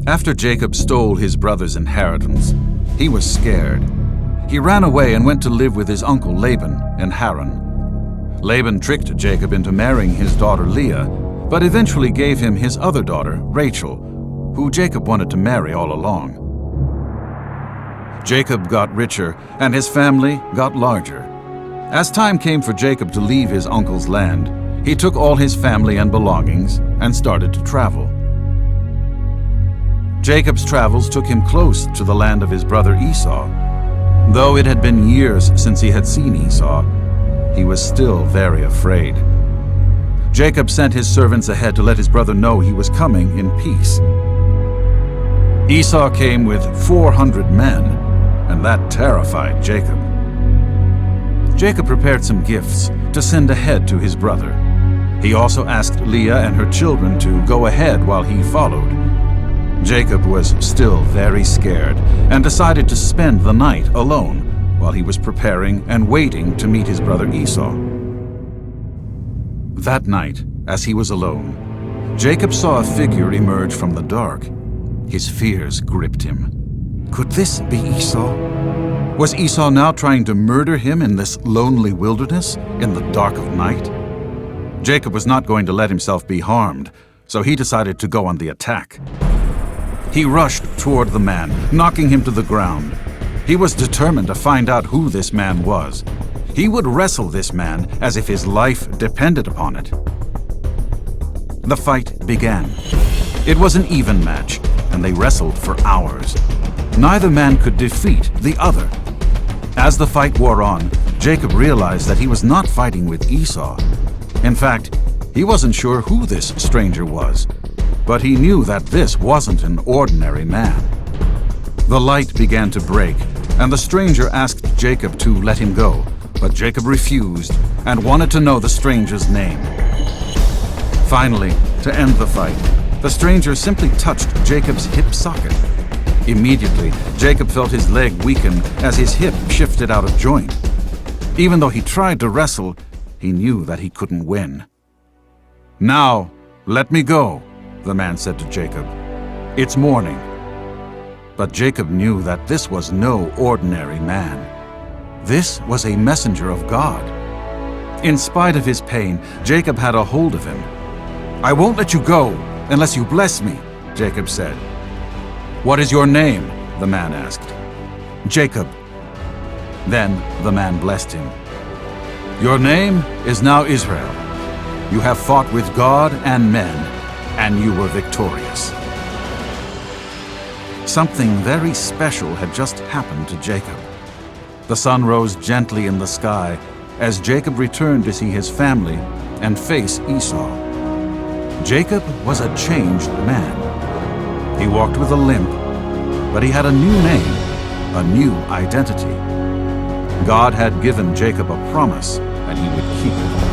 After Jacob stole his brother's inheritance, he was scared. He ran away and went to live with his uncle Laban in Haran. Laban tricked Jacob into marrying his daughter Leah, but eventually gave him his other daughter, Rachel, who Jacob wanted to marry all along. Jacob got richer, and his family got larger. As time came for Jacob to leave his uncle's land, he took all his family and belongings and started to travel. Jacob's travels took him close to the land of his brother Esau. Though it had been years since he had seen Esau, he was still very afraid. Jacob sent his servants ahead to let his brother know he was coming in peace. Esau came with 400 men, and that terrified Jacob. Jacob prepared some gifts to send ahead to his brother. He also asked Leah and her children to go ahead while he followed. Jacob was still very scared and decided to spend the night alone while he was preparing and waiting to meet his brother Esau. That night, as he was alone, Jacob saw a figure emerge from the dark. His fears gripped him. Could this be Esau? Was Esau now trying to murder him in this lonely wilderness in the dark of night? Jacob was not going to let himself be harmed, so he decided to go on the attack. He rushed toward the man, knocking him to the ground. He was determined to find out who this man was. He would wrestle this man as if his life depended upon it. The fight began. It was an even match, and they wrestled for hours. Neither man could defeat the other. As the fight wore on, Jacob realized that he was not fighting with Esau. In fact, he wasn't sure who this stranger was, but he knew that this wasn't an ordinary man. The light began to break, and the stranger asked Jacob to let him go, but Jacob refused and wanted to know the stranger's name. Finally, to end the fight, the stranger simply touched Jacob's hip socket. Immediately, Jacob felt his leg weaken as his hip shifted out of joint. Even though he tried to wrestle, he knew that he couldn't win. "Now, let me go," the man said to Jacob. "It's morning." But Jacob knew that this was no ordinary man. This was a messenger of God. In spite of his pain, Jacob had a hold of him. "I won't let you go unless you bless me," Jacob said. "What is your name?" the man asked. "Jacob." Then the man blessed him. "Your name is now Israel. You have fought with God and men, and you were victorious." Something very special had just happened to Jacob. The sun rose gently in the sky as Jacob returned to see his family and face Esau. Jacob was a changed man. He walked with a limp, but he had a new name, a new identity. God had given Jacob a promise, and he would keep it.